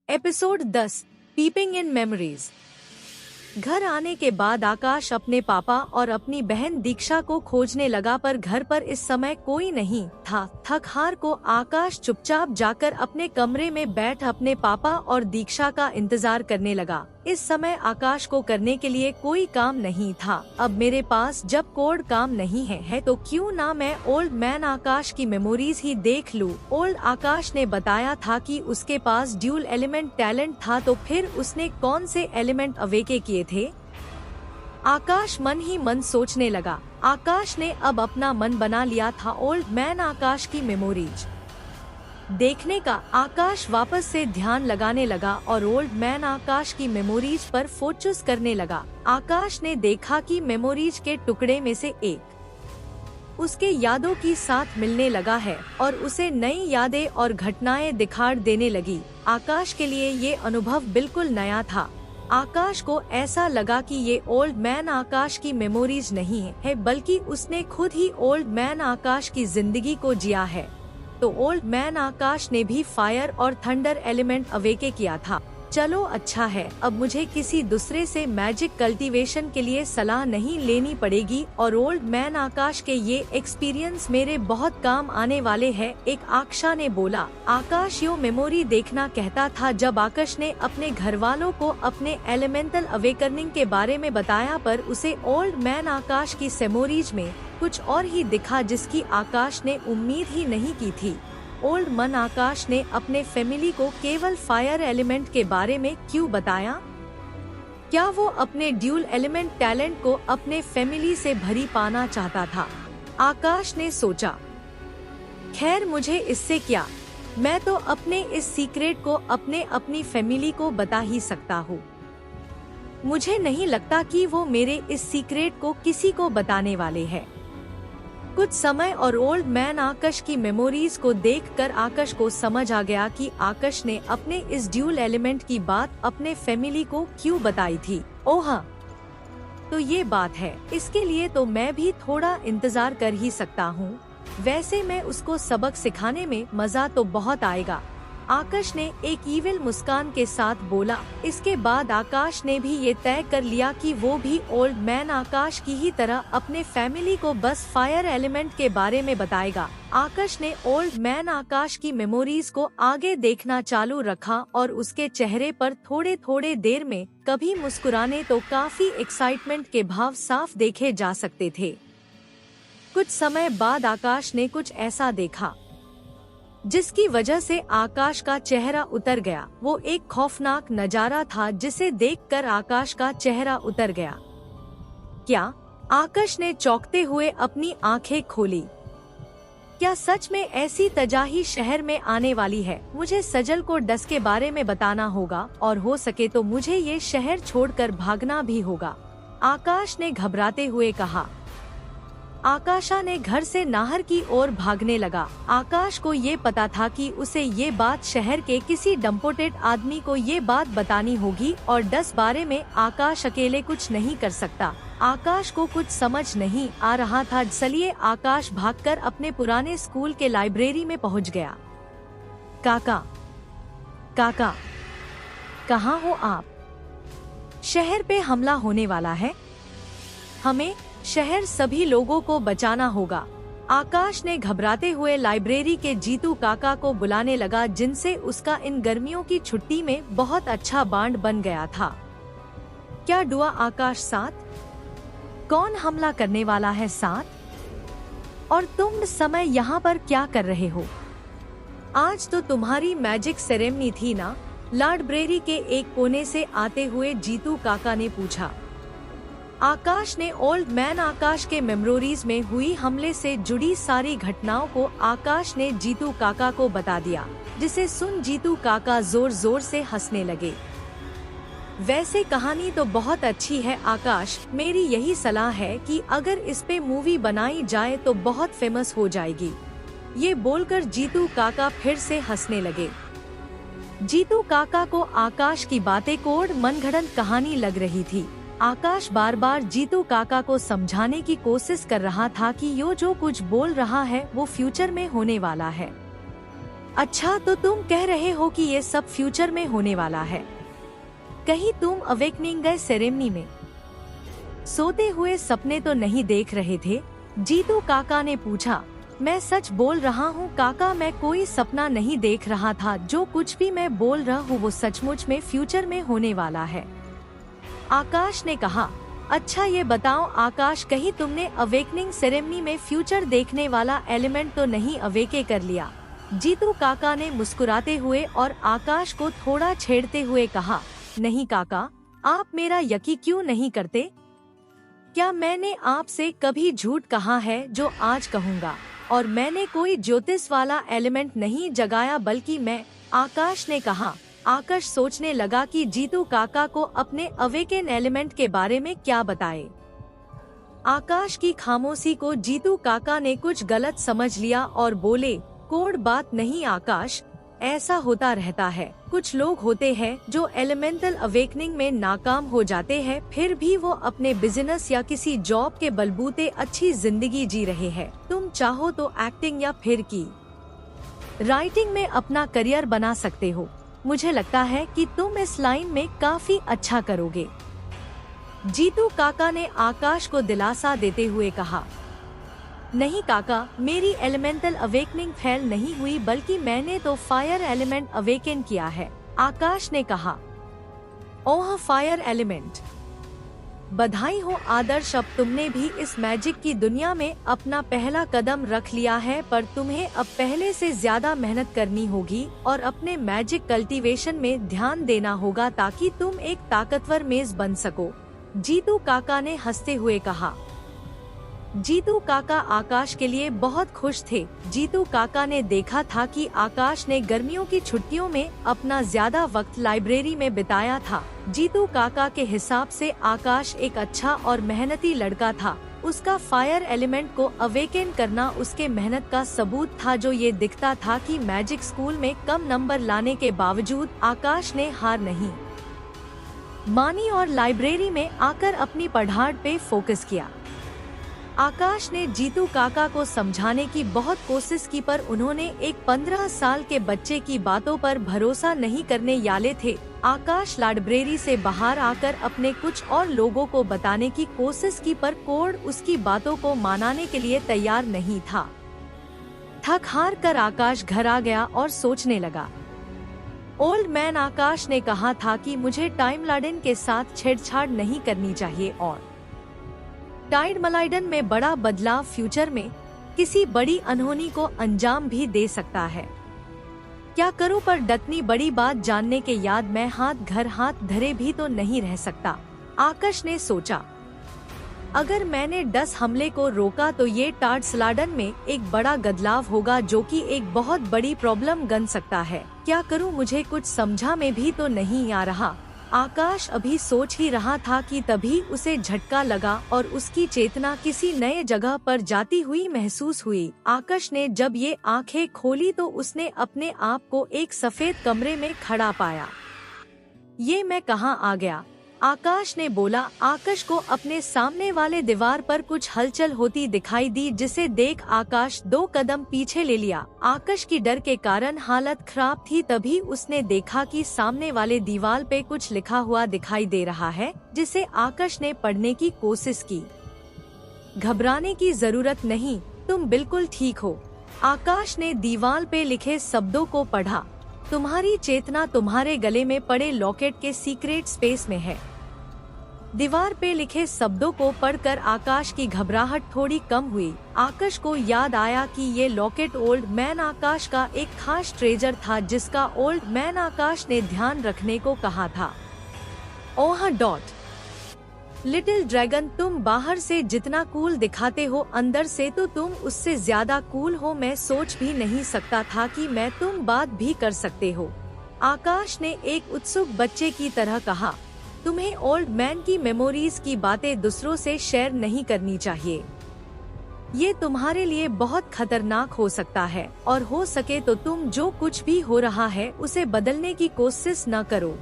Episode 10 peeping इन memories. घर आने के बाद आकाश अपने पापा और अपनी बहन दीक्षा को खोजने लगा, पर घर पर इस समय कोई नहीं था। थक हार को आकाश चुपचाप जाकर अपने कमरे में बैठ अपने पापा और दीक्षा का इंतजार करने लगा। इस समय आकाश को करने के लिए कोई काम नहीं था। अब मेरे पास जब कोड काम नहीं है तो क्यों ना मैं ओल्ड मैन आकाश की मेमोरीज ही देख लूं। ओल्ड आकाश ने बताया था कि उसके पास ड्यूल एलिमेंट टैलेंट था, तो फिर उसने कौन से एलिमेंट अवेके किए थे? आकाश मन ही मन सोचने लगा। आकाश ने अब अपना मन बना लिया था ओल्ड मैन आकाश की मेमोरीज देखने का। आकाश वापस से ध्यान लगाने लगा और ओल्ड मैन आकाश की मेमोरीज पर फोकस करने लगा। आकाश ने देखा कि मेमोरीज के टुकड़े में से एक उसके यादों की साथ मिलने लगा है और उसे नई यादें और घटनाएं दिखा देने लगी। आकाश के लिए ये अनुभव बिल्कुल नया था। आकाश को ऐसा लगा कि ये ओल्ड मैन आकाश की मेमोरीज नहीं है, बल्कि उसने खुद ही ओल्ड मैन आकाश की जिंदगी को जिया है। तो ओल्ड मैन आकाश ने भी फायर और थंडर एलिमेंट अवेके किया था। चलो अच्छा है, अब मुझे किसी दूसरे से मैजिक कल्टीवेशन के लिए सलाह नहीं लेनी पड़ेगी और ओल्ड मैन आकाश के ये एक्सपीरियंस मेरे बहुत काम आने वाले हैं, एक आकाशा ने बोला। आकाश यो मेमोरी देखना कहता था। जब आकाश ने अपने घर वालों को अपने एलिमेंटल अवेकनिंग के बारे में बताया, पर उसे ओल्ड मैन आकाश की मेमोरीज में कुछ और ही दिखा जिसकी आकाश ने उम्मीद ही नहीं की थी। ओल्ड मन आकाश ने अपने फैमिली को केवल फायर एलिमेंट के बारे में क्यों बताया? क्या वो अपने ड्यूल एलिमेंट टैलेंट को अपने फैमिली से भरी पाना चाहता था? आकाश ने सोचा, खैर मुझे इससे क्या, मैं तो अपने इस सीक्रेट को अपनी फैमिली को बता ही सकता हूँ। मुझे नहीं लगता कि वो मेरे इस सीक्रेट को किसी को बताने वाले हैं। कुछ समय और ओल्ड मैन आकाश की मेमोरीज को देखकर आकाश को समझ आ गया कि आकाश ने अपने इस ड्यूल एलिमेंट की बात अपने फैमिली को क्यों बताई थी। ओह हाँ, तो ये बात है। इसके लिए तो मैं भी थोड़ा इंतजार कर ही सकता हूँ। वैसे मैं उसको सबक सिखाने में मजा तो बहुत आएगा, आकाश ने एक ईविल मुस्कान के साथ बोला। इसके बाद आकाश ने भी ये तय कर लिया कि वो भी ओल्ड मैन आकाश की ही तरह अपने फैमिली को बस फायर एलिमेंट के बारे में बताएगा। आकाश ने ओल्ड मैन आकाश की मेमोरीज को आगे देखना चालू रखा और उसके चेहरे पर थोड़े थोड़े देर में कभी मुस्कुराने तो काफी एक्साइटमेंट के भाव साफ देखे जा सकते थे। कुछ समय बाद आकाश ने कुछ ऐसा देखा जिसकी वजह से आकाश का चेहरा उतर गया। वो एक खौफनाक नजारा था जिसे देखकर आकाश का चेहरा उतर गया। क्या? आकाश ने चौंकते हुए अपनी आंखें खोली। क्या सच में ऐसी तजाही शहर में आने वाली है? मुझे सजल को डस के बारे में बताना होगा और हो सके तो मुझे ये शहर छोड़कर भागना भी होगा, आकाश ने घबराते हुए कहा। आकाशा ने घर से नाहर की ओर भागने लगा। आकाश को ये पता था कि उसे ये बात शहर के किसी डम्पोटेड आदमी को ये बात बतानी होगी और डस बारे में आकाश अकेले कुछ नहीं कर सकता। आकाश को कुछ समझ नहीं आ रहा था, इसलिए आकाश भागकर अपने पुराने स्कूल के लाइब्रेरी में पहुंच गया। काका, काका, कहाँ हो आप? शहर पे हमला होने वाला है, हमें शहर सभी लोगों को बचाना होगा। आकाश ने घबराते हुए लाइब्रेरी के जीतू काका को बुलाने लगा, जिनसे उसका इन गर्मियों की छुट्टी में बहुत अच्छा बांड बन गया था। क्या डुआ आकाश साथ? कौन हमला करने वाला है साथ? और तुम समय यहाँ पर क्या कर रहे हो? आज तो तुम्हारी मैजिक सेरेमनी थी ना? लाइब्रेरी के एक कोने से आते हुए जीतू काका ने पूछा। आकाश ने ओल्ड मैन आकाश के मेमोरीज में हुई हमले से जुड़ी सारी घटनाओं को आकाश ने जीतू काका को बता दिया, जिसे सुन जीतू काका जोर जोर से हंसने लगे। वैसे कहानी तो बहुत अच्छी है आकाश, मेरी यही सलाह है कि अगर इस पे मूवी बनाई जाए तो बहुत फेमस हो जाएगी। ये बोलकर जीतू काका फिर से हंसने लगे। जीतू काका को आकाश की बातें कोड मनगढ़ंत कहानी लग रही थी। आकाश बार बार जीतू काका को समझाने की कोशिश कर रहा था कि यो जो कुछ बोल रहा है वो फ्यूचर में होने वाला है। अच्छा, तो तुम कह रहे हो कि ये सब फ्यूचर में होने वाला है। कहीं तुम अवेकनिंग गए सेरेमनी में सोते हुए सपने तो नहीं देख रहे थे? जीतू काका ने पूछा। मैं सच बोल रहा हूँ काका, मैं कोई सपना नहीं देख रहा था। जो कुछ भी मैं बोल रहा हूँ वो सचमुच में फ्यूचर में होने वाला है, आकाश ने कहा। अच्छा ये बताओ आकाश, कहीं तुमने अवेकनिंग सेरेमनी में फ्यूचर देखने वाला एलिमेंट तो नहीं अवेके कर लिया? जीतू काका ने मुस्कुराते हुए और आकाश को थोड़ा छेड़ते हुए कहा। नहीं काका, आप मेरा यकीन क्यों नहीं करते? क्या मैंने आपसे कभी झूठ कहा है जो आज कहूँगा? और मैंने कोई ज्योतिष वाला एलिमेंट नहीं जगाया बल्कि मैं, आकाश ने कहा। आकाश सोचने लगा कि जीतू काका को अपने अवेकन एलिमेंट के बारे में क्या बताए। आकाश की खामोशी को जीतू काका ने कुछ गलत समझ लिया और बोले, कोड बात नहीं आकाश, ऐसा होता रहता है। कुछ लोग होते हैं जो एलिमेंटल अवेकनिंग में नाकाम हो जाते हैं, फिर भी वो अपने बिजनेस या किसी जॉब के बलबूते अच्छी जिंदगी जी रहे हैं। तुम चाहो तो एक्टिंग या फिर की राइटिंग में अपना करियर बना सकते हो। मुझे लगता है कि तुम इस लाइन में काफी अच्छा करोगे। जीतू काका ने आकाश को दिलासा देते हुए कहा। नहीं काका, मेरी एलिमेंटल अवेकनिंग फेल नहीं हुई बल्कि मैंने तो फायर एलिमेंट अवेकन किया है, आकाश ने कहा। ओह फायर एलिमेंट, बधाई हो आदर्श, अब तुमने भी इस मैजिक की दुनिया में अपना पहला कदम रख लिया है। पर तुम्हें अब पहले से ज्यादा मेहनत करनी होगी और अपने मैजिक कल्टीवेशन में ध्यान देना होगा ताकि तुम एक ताकतवर मेज बन सको, जीतू काका ने हंसते हुए कहा। जीतू काका आकाश के लिए बहुत खुश थे। जीतू काका ने देखा था कि आकाश ने गर्मियों की छुट्टियों में अपना ज्यादा वक्त लाइब्रेरी में बिताया था। जीतू काका के हिसाब से आकाश एक अच्छा और मेहनती लड़का था। उसका फायर एलिमेंट को अवेकन करना उसके मेहनत का सबूत था। जो ये दिखता था कि मैजिक स्कूल में कम नंबर लाने के बावजूद आकाश ने हार नहीं मानी और लाइब्रेरी में आकर अपनी पढ़ाई पे फोकस किया। आकाश ने जीतू काका को समझाने की बहुत कोशिश की पर उन्होंने एक 15 साल के बच्चे की बातों पर भरोसा नहीं करने वाले थे। आकाश लाइब्रेरी से बाहर आकर अपने कुछ और लोगों को बताने की कोशिश की पर कोड उसकी बातों को मानने के लिए तैयार नहीं था। थक हार कर आकाश घर आ गया और सोचने लगा। ओल्ड मैन आकाश ने कहा था कि मुझे टाइमलाइन के साथ छेड़छाड़ नहीं करनी चाहिए और टाइमलाइन में बड़ा बदलाव फ्यूचर में किसी बड़ी अनहोनी को अंजाम भी दे सकता है। क्या करूं पर डटनी बड़ी बात जानने के याद मैं हाथ धरे भी तो नहीं रह सकता, आकाश ने सोचा। अगर मैंने 10 हमले को रोका तो ये टाइमलाइन में एक बड़ा बदलाव होगा जो कि एक बहुत बड़ी प्रॉब्लम बन सकता है। क्या करूं, मुझे कुछ समझा में भी तो नहीं आ रहा। आकाश अभी सोच ही रहा था कि तभी उसे झटका लगा और उसकी चेतना किसी नए जगह पर जाती हुई महसूस हुई। आकाश ने जब ये आंखें खोली तो उसने अपने आप को एक सफेद कमरे में खड़ा पाया। ये मैं कहाँ आ गया, आकाश ने बोला। आकाश को अपने सामने वाले दीवार पर कुछ हलचल होती दिखाई दी, जिसे देख आकाश 2 कदम पीछे ले लिया। आकाश की डर के कारण हालत खराब थी। तभी उसने देखा कि सामने वाले दीवार पे कुछ लिखा हुआ दिखाई दे रहा है, जिसे आकाश ने पढ़ने की कोशिश की। घबराने की जरूरत नहीं, तुम बिल्कुल ठीक हो, आकाश ने दीवार पे लिखे शब्दों को पढ़ा। तुम्हारी चेतना तुम्हारे गले में पड़े लॉकेट के सीक्रेट स्पेस में है। दीवार पे लिखे शब्दों को पढ़कर आकाश की घबराहट थोड़ी कम हुई। आकाश को याद आया कि ये लॉकेट ओल्ड मैन आकाश का एक खास ट्रेजर था, जिसका ओल्ड मैन आकाश ने ध्यान रखने को कहा था। ओह डॉट लिटिल ड्रैगन, तुम बाहर से जितना कूल दिखाते हो अंदर से तो तुम उससे ज्यादा कूल हो। मैं सोच भी नहीं सकता था कि मैं तुम बात भी कर सकते हो, आकाश ने एक उत्सुक बच्चे की तरह कहा। तुम्हें ओल्ड मैन की मेमोरीज की बातें दूसरों से शेयर नहीं करनी चाहिए। ये तुम्हारे लिए बहुत खतरनाक हो सकता है और हो सके तो तुम जो कुछ भी हो रहा है उसे बदलने की कोशिश न करो।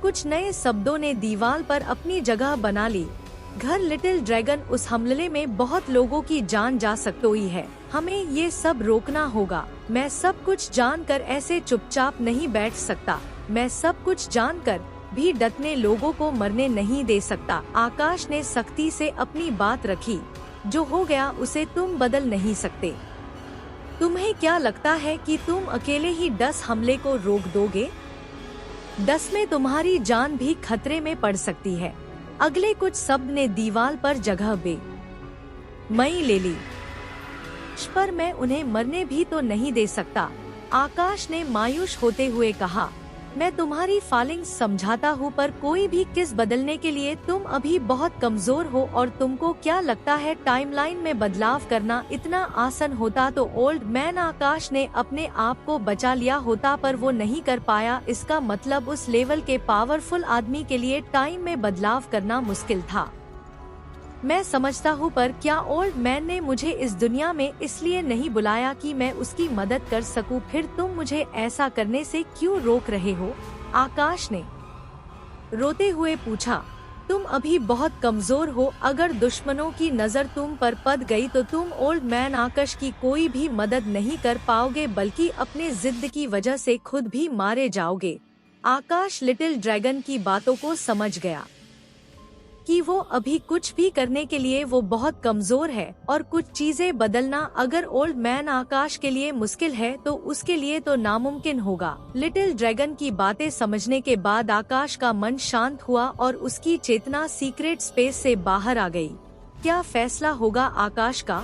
कुछ नए शब्दों ने दीवार पर अपनी जगह बना ली। घर लिटिल ड्रैगन, उस हमले में बहुत लोगों की जान जा सकती है, हमें ये सब रोकना होगा। मैं सब कुछ जानकर ऐसे चुपचाप नहीं बैठ सकता, मैं सब कुछ जानकर भी डटने लोगों को मरने नहीं दे सकता। आकाश ने सख्ती से अपनी बात रखी, जो हो गया उसे तुम बदल नहीं सकते। तुम्हें क्या लगता है कि तुम अकेले ही 10 हमले को रोक दोगे? 10 में तुम्हारी जान भी खतरे में पड़ सकती है। अगले कुछ शब्द ने दीवार पर जगह मई ले ली। पर मैं उन्हें मरने भी तो नहीं दे सकता, आकाश ने मायूस होते हुए कहा। मैं तुम्हारी फीलिंग्स समझाता हूँ, पर कोई भी किस बदलने के लिए तुम अभी बहुत कमजोर हो। और तुमको क्या लगता है टाइमलाइन में बदलाव करना इतना आसान होता तो ओल्ड मैन आकाश ने अपने आप को बचा लिया होता, पर वो नहीं कर पाया। इसका मतलब उस लेवल के पावरफुल आदमी के लिए टाइम में बदलाव करना मुश्किल था। मैं समझता हूँ, पर क्या ओल्ड मैन ने मुझे इस दुनिया में इसलिए नहीं बुलाया कि मैं उसकी मदद कर सकूँ? फिर तुम मुझे ऐसा करने से क्यों रोक रहे हो? आकाश ने रोते हुए पूछा। तुम अभी बहुत कमजोर हो, अगर दुश्मनों की नजर तुम पर पड़ गई तो तुम ओल्ड मैन आकाश की कोई भी मदद नहीं कर पाओगे, बल्कि अपने जिद की वजह से खुद भी मारे जाओगे। आकाश लिटिल ड्रैगन की बातों को समझ गया कि वो अभी कुछ भी करने के लिए वो बहुत कमजोर है, और कुछ चीजें बदलना अगर ओल्ड मैन आकाश के लिए मुश्किल है तो उसके लिए तो नामुमकिन होगा। लिटिल ड्रैगन की बातें समझने के बाद आकाश का मन शांत हुआ और उसकी चेतना सीक्रेट स्पेस से बाहर आ गई। क्या फैसला होगा आकाश का?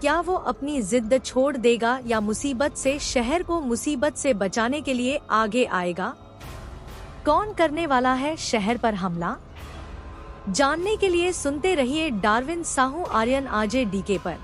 क्या वो अपनी जिद छोड़ देगा या मुसीबत से शहर को मुसीबत से बचाने के लिए आगे आएगा? कौन करने वाला है शहर पर हमला? जानने के लिए सुनते रहिए डार्विन साहू आर्यन आजे डीके पर।